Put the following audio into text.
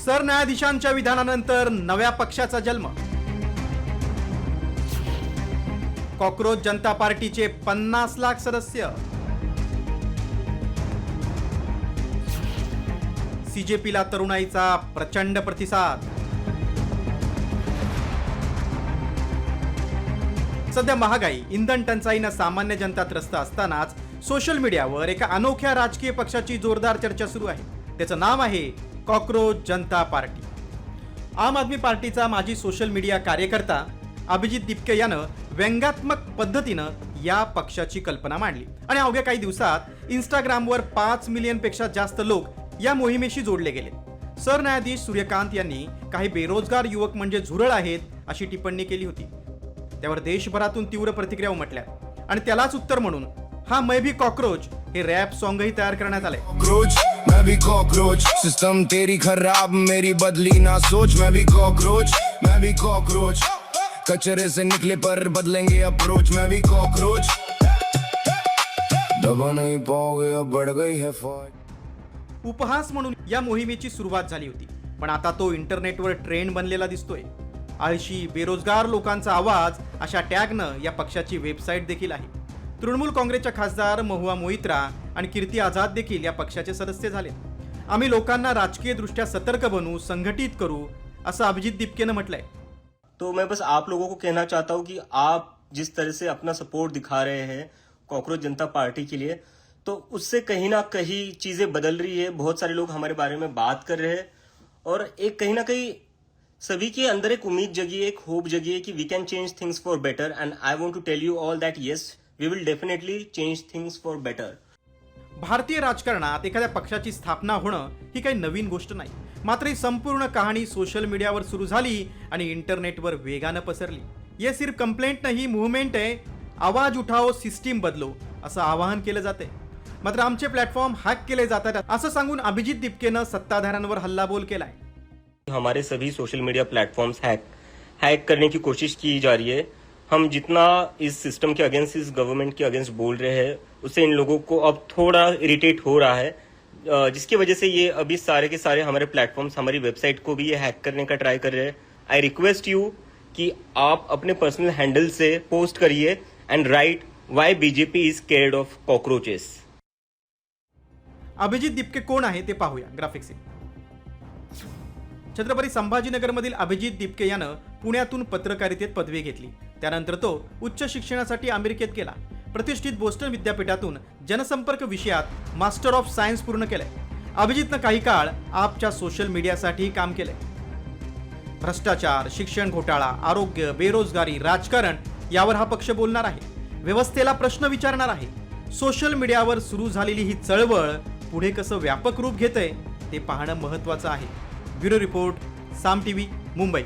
सरन्यायाधीशांच्या विधानानंतर नव्या पक्षाचा जन्म. कॉकरोच जनता पार्टीचे 50 लाख सदस्य. सीजेपीला तरुणाईचा प्रचंड प्रतिसाद. सध्या महागाई, इंधन टंचाईनं सामान्य जनता त्रस्त असतानाच सोशल मीडियावर एका अनोख्या राजकीय पक्षाची जोरदार चर्चा सुरू आहे. त्याचं नाव आहे कॉकरोच जनता पार्टी. आम आदमी पार्टीचा माजी सोशल मीडिया कार्यकर्ता अभिजित दिपके यानं व्यंगात्मक पद्धतीनं या पक्षाची कल्पना मांडली आणि अवघ्या काही दिवसात इंस्टाग्रामवर 5 मिलियनपेक्षा जास्त लोक या मोहिमेशी जोडले गेले. सरन्यायाधीश सूर्यकांत यांनी काही बेरोजगार युवक म्हणजे झुरळ आहेत अशी टिप्पणी केली होती. त्यावर देशभरातून तीव्र प्रतिक्रिया उमटल्या आणि त्यालाच उत्तर म्हणून हा मैं भी कॉकरोच हे रॅप सॉन्गही तयार करण्यात आले. मैं भी कॉकरोच, सिस्टम तेरी खराब मेरी बदली ना सोच. मैं भी कॉकरोच, कचरे से निकले पर बदलेंगे अप्रोच. मैं भी कॉकरोच, दबा नहीं पाओगे अब बढ़ गई है फौज. उपहास म्हणून या मोहिमेची सुरुवात झाली होती, पण आता तो इंटरनेटवर ट्रेंड बनलेला दिसतोय. आळशी, बेरोजगार लोकांचा आवाज अशा टॅगनं या पक्षाची वेबसाईट देखील आहे. तृणमूल काँग्रेसच्या खासदार महुआ मोइत्रा आणि कीर्ती आझाद देखील या पक्षाचे सदस्य झाले. आम्ही लोकांना राजकीय दृष्ट्या सतर्क बनवू, संघटित करू, असं अभिजित दिपकेनं म्हटलंय. तो मैं बस आप लोगों को कहना चाहता हूं कि आप जिस तरह से अपना सपोर्ट दिखा रहे हैं कॉकरोच जनता पार्टी के लिए, तो उससे कहीं ना कहीं चीजें बदल रही है. बहुत सारे लोग हमारे बारे में बात कर रहे हैं और एक कहीं ना कहीं सभी के अंदर एक उम्मीद जगी है, एक होप जगी है कि we can change things for better. And I want to tell you all that yes, we will definitely change things for better. भारतीय राजकारणात एखाद्या पक्षाची स्थापना होणं ही काही नवीन गोष्ट नाही. मात्र ही संपूर्ण कहाणी सोशल मीडियावर सुरू झाली आणि इंटरनेटवर वेगानं पसरली. ये सिर्फ कंप्लेंट नाही, मूवमेंट आहे. आवाज उठाओ, सिस्टीम बदलो असं आवाहन केलं जाते. मात्र आमचे प्लॅटफॉर्म हॅक केले जातात असं सांगून अभिजित दिपकेनं सत्ताधाऱ्यांवर हल्लाबोल केलाय. हमारे सभी सोशल मीडिया प्लेटफॉर्म्स हैक करने की कोशिश की जा रही है. हम जितना इस सिस्टम के अगेंस्ट, इस गवर्नमेंट के अगेंस्ट बोल रहे हैं, उससे इन लोगों को अब थोड़ा इरिटेट हो रहा है, जिसकी वजह से ये अभी सारे के सारे हमारे प्लेटफॉर्म्स, हमारी वेबसाइट को भी ये हैक करने का ट्राई कर रहे हैं. आई रिक्वेस्ट यू कि आप अपने पर्सनल हैंडल से पोस्ट करिए and write why BJP is scared of cockroaches. Abhijit Dipke कोण आहे ते पाहूया. ग्राफिक्स. छत्रपती संभाजीनगरमधील अभिजित दिपके यानं पुण्यातून पत्रकारितेत पदवी घेतली. त्यानंतर तो उच्च शिक्षणासाठी अमेरिकेत गेला. प्रतिष्ठित बोस्टन विद्यापीठातून जनसंपर्क विषयात मास्टर ऑफ सायन्स पूर्ण केलंय. अभिजितनं काही काळ आपच्या सोशल मीडियासाठी काम केलंय. भ्रष्टाचार, शिक्षण घोटाळा, आरोग्य, बेरोजगारी, राजकारण यावर हा पक्ष बोलणार आहे. व्यवस्थेला प्रश्न विचारणार आहे. सोशल मीडियावर सुरू झालेली ही चळवळ पुढे कसं व्यापक रूप घेतंय ते पाहणं महत्त्वाचं आहे. ब्युरो रिपोर्ट, साम टीव्ही, मुंबई.